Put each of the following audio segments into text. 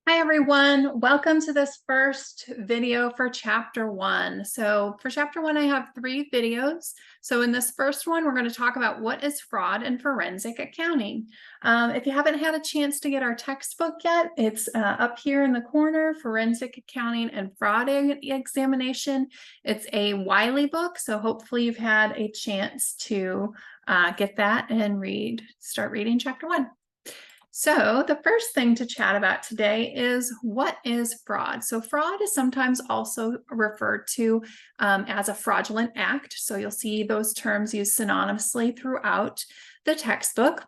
Hi everyone, welcome to this first video for chapter 1. So for chapter 1, I have 3 videos. So in this first one, we're going to talk about what is fraud and forensic accounting. If you haven't had a chance to get our textbook yet, it's up here in the corner, Forensic Accounting and Fraud Examination. It's a Wiley book, so hopefully you've had a chance to get that and start reading chapter 1. So the first thing to chat about today is what is fraud? So fraud is sometimes also referred to as a fraudulent act. So you'll see those terms used synonymously throughout the textbook.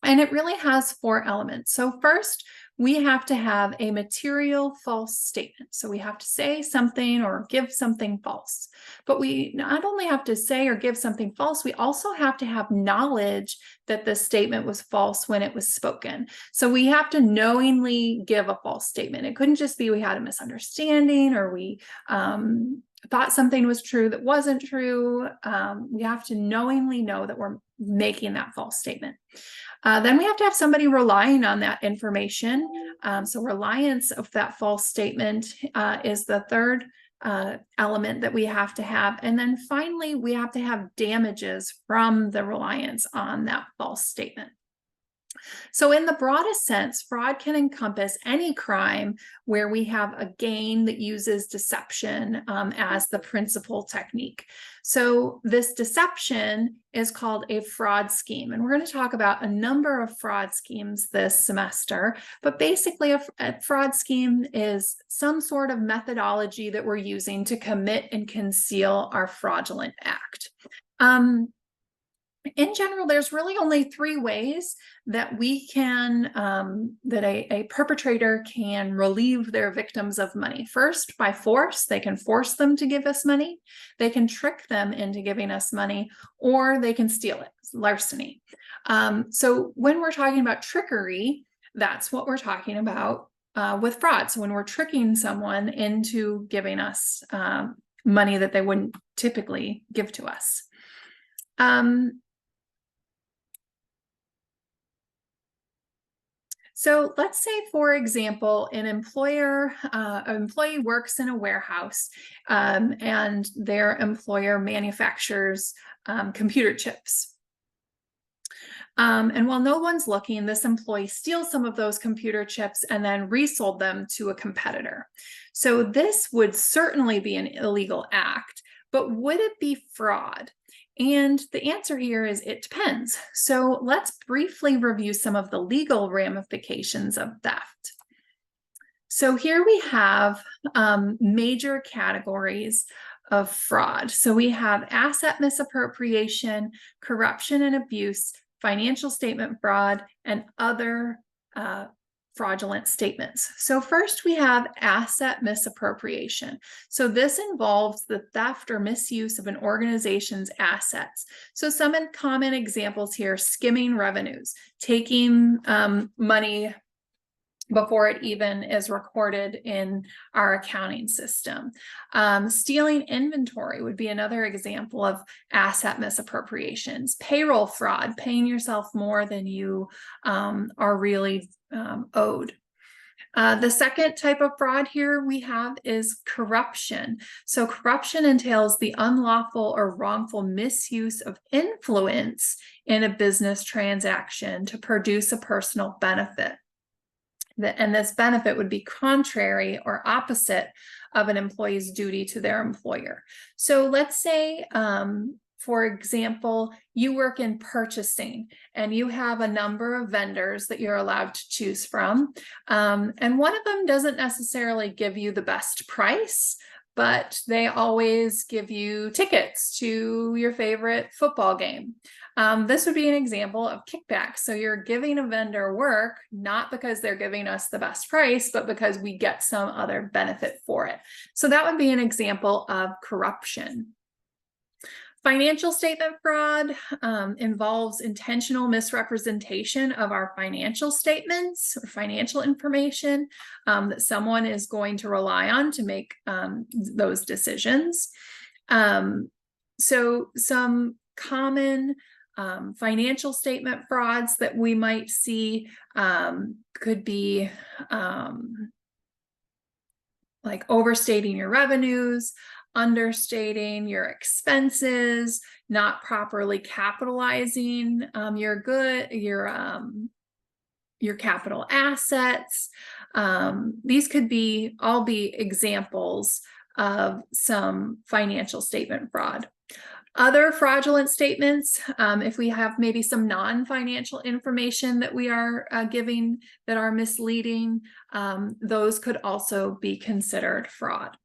And it really has 4 elements. So first, we have to have a material false statement. So we have to say something or give something false. But we not only have to say or give something false, we also have to have knowledge that the statement was false when it was spoken. So we have to knowingly give a false statement. It couldn't just be we had a misunderstanding or we thought something was true that wasn't true. We have to knowingly know that we're making that false statement. Then we have to have somebody relying on that information. So reliance of that false statement is the third element that we have to have. And then finally, we have to have damages from the reliance on that false statement. So in the broadest sense, fraud can encompass any crime where we have a gain that uses deception as the principal technique. So this deception is called a fraud scheme. And we're going to talk about a number of fraud schemes this semester. But basically, a fraud scheme is some sort of methodology that we're using to commit and conceal our fraudulent act. In general, there's really only 3 ways that we can, that a perpetrator can relieve their victims of money. First, by force. They can force them to give us money. They can trick them into giving us money, or they can steal it, larceny. So when we're talking about trickery, that's what we're talking about with fraud. So when we're tricking someone into giving us money that they wouldn't typically give to us. So let's say, for example, an employee works in a warehouse and their employer manufactures computer chips. And while no one's looking, this employee steals some of those computer chips and then resold them to a competitor. So this would certainly be an illegal act, but would it be fraud? And the answer here is it depends. So let's briefly review some of the legal ramifications of theft. So here we have major categories of fraud. So we have asset misappropriation, corruption and abuse, financial statement fraud, and other fraudulent statements. So first we have asset misappropriation. So this involves the theft or misuse of an organization's assets. So some common examples here: skimming revenues, taking money before it even is recorded in our accounting system. Stealing inventory would be another example of asset misappropriations. Payroll fraud, paying yourself more than you are really owed. The second type of fraud here we have is corruption. So corruption entails the unlawful or wrongful misuse of influence in a business transaction to produce a personal benefit. And this benefit would be contrary or opposite of an employee's duty to their employer. So let's say, for example, you work in purchasing and you have a number of vendors that you're allowed to choose from. And one of them doesn't necessarily give you the best price, but they always give you tickets to your favorite football game. This would be an example of kickback. So you're giving a vendor work, not because they're giving us the best price, but because we get some other benefit for it. So that would be an example of corruption. Financial statement fraud involves intentional misrepresentation of our financial statements or financial information that someone is going to rely on to make those decisions. So some common financial statement frauds that we might see could be like overstating your revenues, understating your expenses, not properly capitalizing your capital assets. These could all be examples of some financial statement fraud. Other fraudulent statements, if we have maybe some non-financial information that we are giving that are misleading, those could also be considered fraud.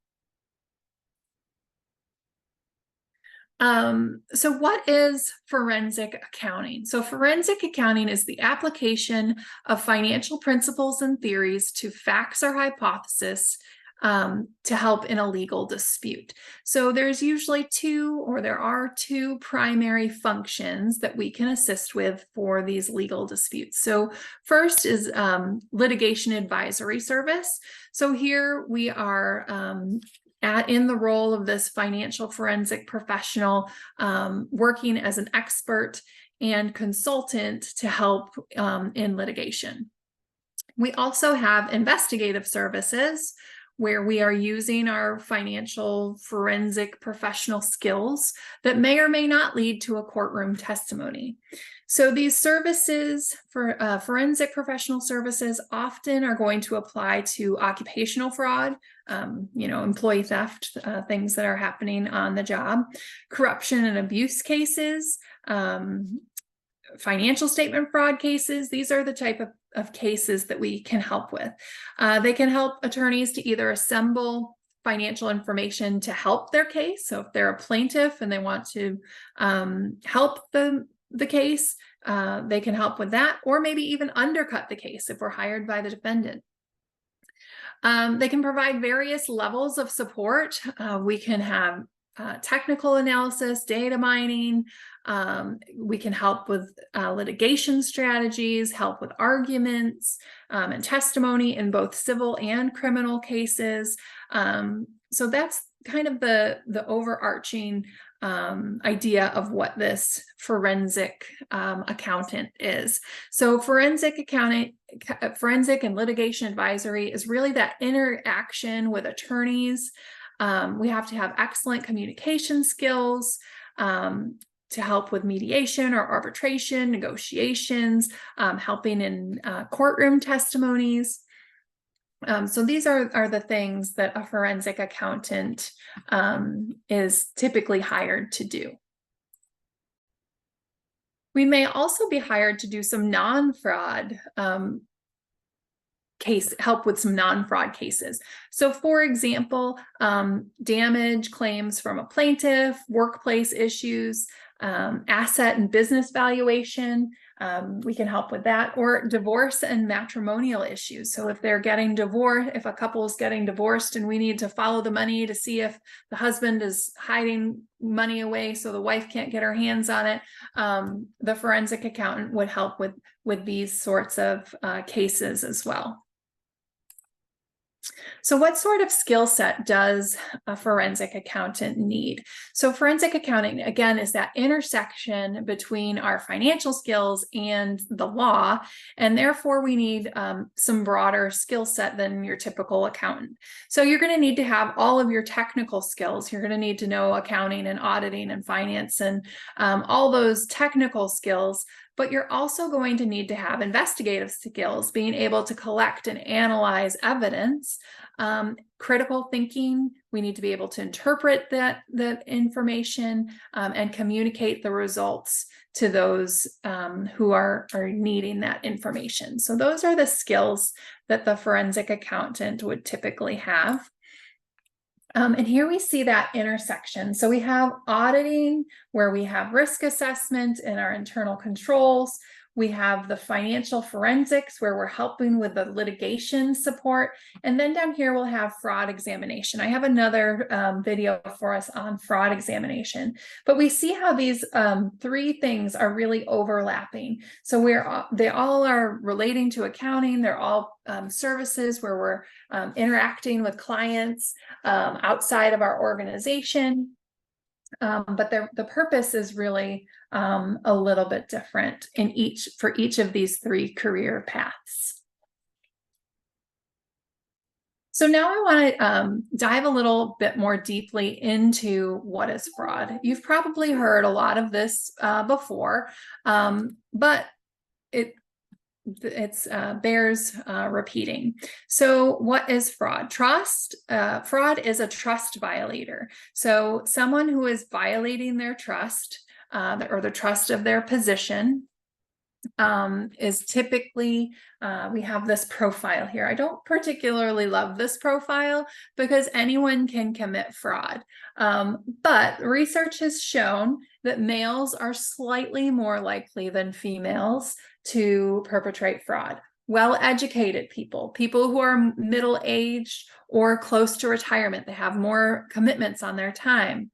So what is forensic accounting? So forensic accounting is the application of financial principles and theories to facts or hypothesis to help in a legal dispute. So there's usually there are two primary functions that we can assist with for these legal disputes. So first is litigation advisory service. So here we are in the role of this financial forensic professional, working as an expert and consultant to help in litigation. We also have investigative services, where we are using our financial forensic professional skills that may or may not lead to a courtroom testimony. So these services, for forensic professional services, often are going to apply to occupational fraud, employee theft, things that are happening on the job, corruption and abuse cases, financial statement fraud cases. These are the type of cases that we can help with. They can help attorneys to either assemble financial information to help their case. So if they're a plaintiff and they want to help the case, they can help with that, or maybe even undercut the case if we're hired by the defendant. They can provide various levels of support. We can have technical analysis, data mining. We can help with litigation strategies, help with arguments and testimony in both civil and criminal cases. So that's kind of the overarching idea of what this forensic accountant is. So forensic and litigation advisory is really that interaction with attorneys. We have to have excellent communication skills to help with mediation or arbitration, negotiations, helping in courtroom testimonies. So these are the things that a forensic accountant is typically hired to do. We may also be hired to do some non-fraud help with some non-fraud cases. So for example, damage claims from a plaintiff, workplace issues, asset and business valuation, we can help with that, or divorce and matrimonial issues. So if they're getting divorced, if a couple is getting divorced and we need to follow the money to see if the husband is hiding money away so the wife can't get her hands on it, the forensic accountant would help with these sorts of cases as well. So what sort of skill set does a forensic accountant need? So forensic accounting, again, is that intersection between our financial skills and the law, and therefore we need some broader skill set than your typical accountant. So you're going to need to have all of your technical skills. You're going to need to know accounting and auditing and finance and all those technical skills. But you're also going to need to have investigative skills, being able to collect and analyze evidence, critical thinking. We need to be able to interpret that information and communicate the results to those who are needing that information. So those are the skills that the forensic accountant would typically have. And here we see that intersection. So we have auditing, where we have risk assessment and our internal controls. We have the financial forensics, where we're helping with the litigation support. And then down here, we'll have fraud examination. I have another video for us on fraud examination. But we see how these three things are really overlapping. So they all are relating to accounting. They're all services where we're interacting with clients outside of our organization. But the purpose is really a little bit different for each of these three career paths. So now I want to dive a little bit more deeply into what is fraud. You've probably heard a lot of this before, but it bears repeating. So what is fraud? Fraud is a trust violator. So someone who is violating their trust or the trust of their position is typically, we have this profile here. I don't particularly love this profile because anyone can commit fraud. But research has shown that males are slightly more likely than females to perpetrate fraud. Well-educated people, people who are middle-aged or close to retirement, they have more commitments on their time.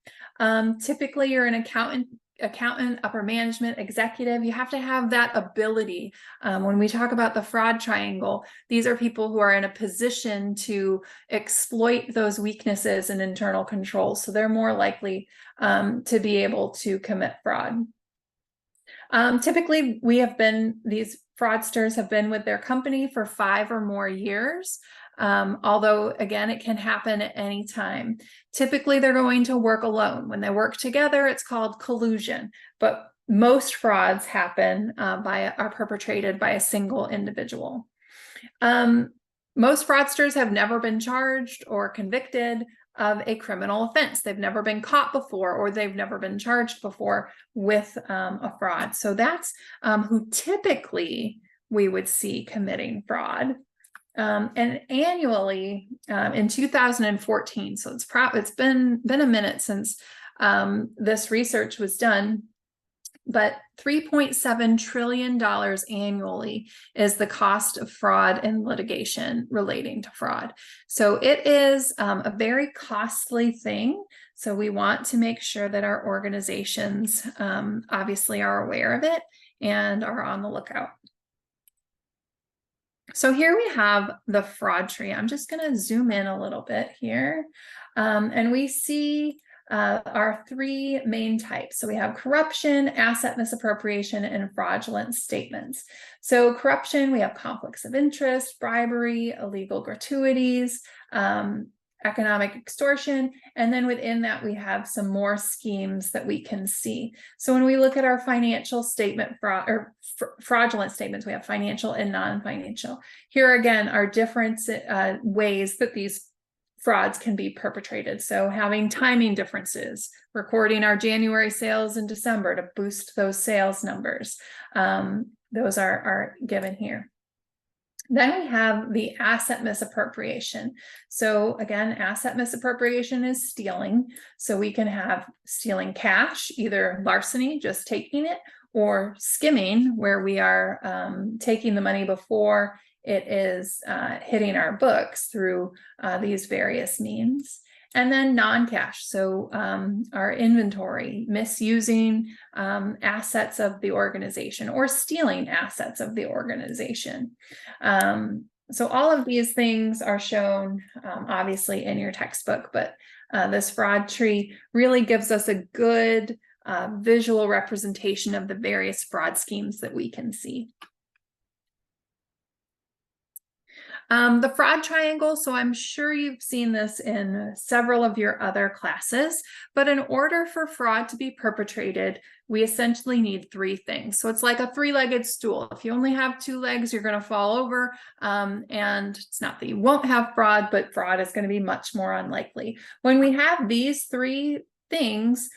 Typically, you're an accountant, upper management, executive. You have to have that ability. When we talk about the fraud triangle, these are people who are in a position to exploit those weaknesses and internal controls. So they're more likely to be able to commit fraud. Typically, these fraudsters have been with their company for 5 or more years. Although, again, it can happen at any time. Typically, they're going to work alone. When they work together, it's called collusion. But most frauds are perpetrated by a single individual. Most fraudsters have never been charged or convicted of a criminal offense. They've never been caught before, or they've never been charged before with a fraud. So that's who typically we would see committing fraud. And annually, in 2014, so it's been a minute since this research was done, but $3.7 trillion annually is the cost of fraud and litigation relating to fraud. So it is a very costly thing. So we want to make sure that our organizations obviously are aware of it and are on the lookout. So here we have the fraud tree. I'm just going to zoom in a little bit here. And we see our 3 main types. So we have corruption, asset misappropriation, and fraudulent statements. So corruption, we have conflicts of interest, bribery, illegal gratuities, economic extortion, and then within that we have some more schemes that we can see. So when we look at our financial statement fraudulent statements, we have financial and non-financial. Here again are different ways that these frauds can be perpetrated. So having timing differences, recording our January sales in December to boost those sales numbers. Those are given here. Then we have the asset misappropriation. So again, asset misappropriation is stealing. So we can have stealing cash, either larceny, just taking it, or skimming, where we are taking the money before it is hitting our books through these various means. And then non-cash, so our inventory, misusing assets of the organization or stealing assets of the organization. So all of these things are shown obviously in your textbook, but this fraud tree really gives us a good visual representation of the various fraud schemes that we can see. The fraud triangle, so I'm sure you've seen this in several of your other classes, but in order for fraud to be perpetrated, we essentially need 3 things. So it's like a 3-legged stool. If you only have 2 legs, you're going to fall over, and it's not that you won't have fraud, but fraud is going to be much more unlikely. When we have these 3 things,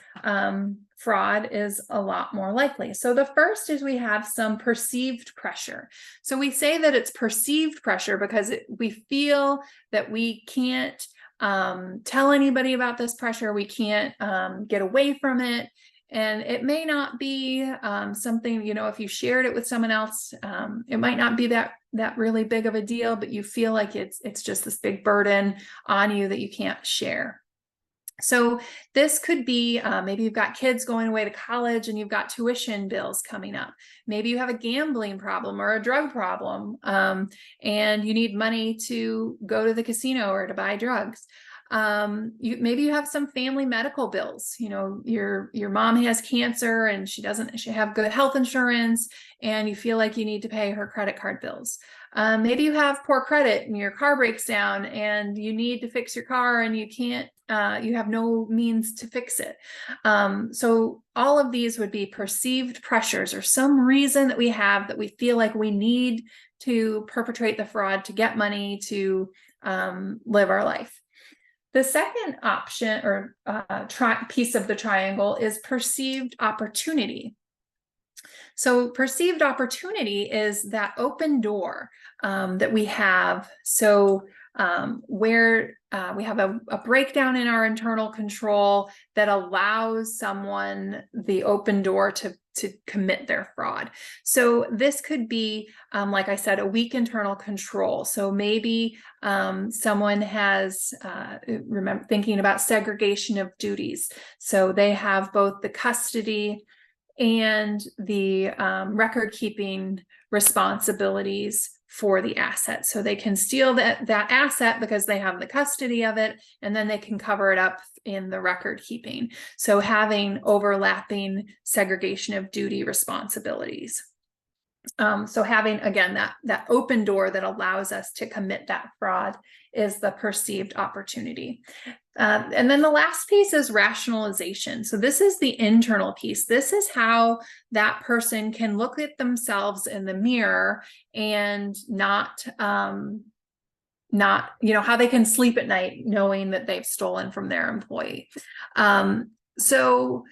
fraud is a lot more likely. So the first is we have some perceived pressure. So we say that it's perceived pressure because we feel that we can't tell anybody about this pressure. We can't get away from it. And it may not be something, if you shared it with someone else, it might not be that really big of a deal, but you feel like it's just this big burden on you that you can't share. So this could be, maybe you've got kids going away to college and you've got tuition bills coming up. Maybe you have a gambling problem or a drug problem, and you need money to go to the casino or to buy drugs. Maybe you have some family medical bills. You know, your mom has cancer and she have good health insurance, and you feel like you need to pay her credit card bills. Maybe you have poor credit and your car breaks down and you need to fix your car and you can't, you have no means to fix it. So all of these would be perceived pressures, or some reason that we have that we feel like we need to perpetrate the fraud to get money to live our life. The second option, or piece of the triangle, is perceived opportunity. So perceived opportunity is that open door that we have. So where we have a breakdown in our internal control that allows someone the open door to commit their fraud. So this could be, like I said, a weak internal control. So maybe someone has, remember thinking about segregation of duties. So they have both the custody and the record keeping responsibilities for the asset. So they can steal that asset because they have the custody of it, and then they can cover it up in the record keeping. So having overlapping segregation of duty responsibilities. So having, again, that open door that allows us to commit that fraud is the perceived opportunity. And then the last piece is rationalization. So this is the internal piece. This is how that person can look at themselves in the mirror and not, how they can sleep at night knowing that they've stolen from their employee. So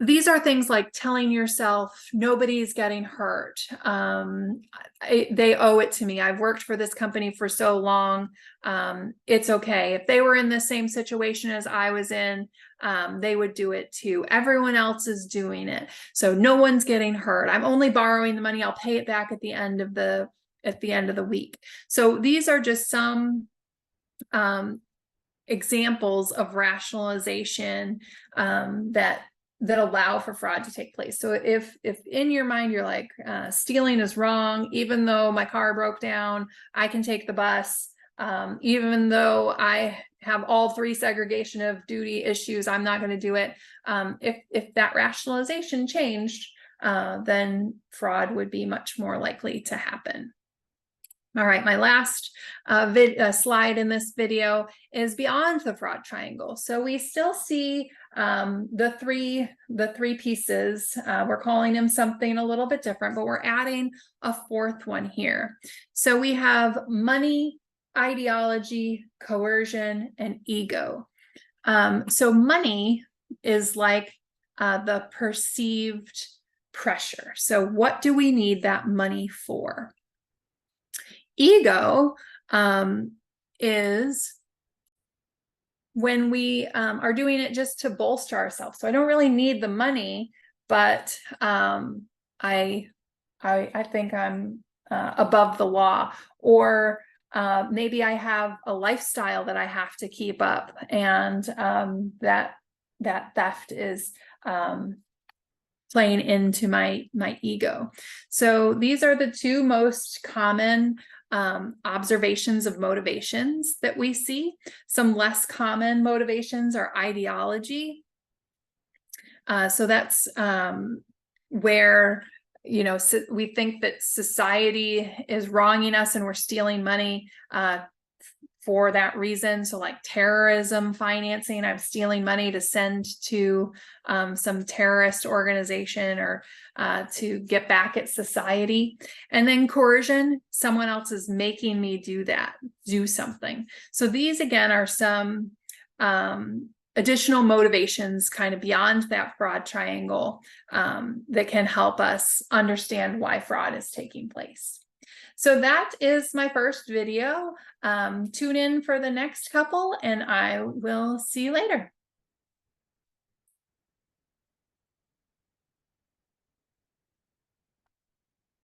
these are things like telling yourself nobody's getting hurt. They owe it to me. I've worked for this company for so long. It's okay. If they were in the same situation as I was in, they would do it too. Everyone else is doing it, so no one's getting hurt. I'm only borrowing the money. I'll pay it back at the end of the week. So these are just some examples of rationalization that allow for fraud to take place. So if in your mind you're like, stealing is wrong, even though my car broke down, I can take the bus, even though I have all 3 segregation of duty issues, I'm not going to do it. If that rationalization changed, then fraud would be much more likely to happen. All right, my last slide in this video is beyond the fraud triangle. So we still see the three pieces. We're calling them something a little bit different, but we're adding a fourth one here. So we have money, ideology, coercion, and ego. So money is like the perceived pressure. So what do we need that money for? Ego is when we are doing it just to bolster ourselves. So I don't really need the money, but I think I'm above the law, or maybe I have a lifestyle that I have to keep up, and that theft is playing into my ego. So these are the 2 most common observations of motivations that we see. Some less common motivations are ideology. So that's where, we think that society is wronging us and we're stealing money for that reason. So like terrorism financing, I'm stealing money to send to some terrorist organization, or to get back at society. And then coercion, someone else is making me do something. So these again are some additional motivations kind of beyond that fraud triangle that can help us understand why fraud is taking place. So that is my first video. Tune in for the next couple, and I will see you later.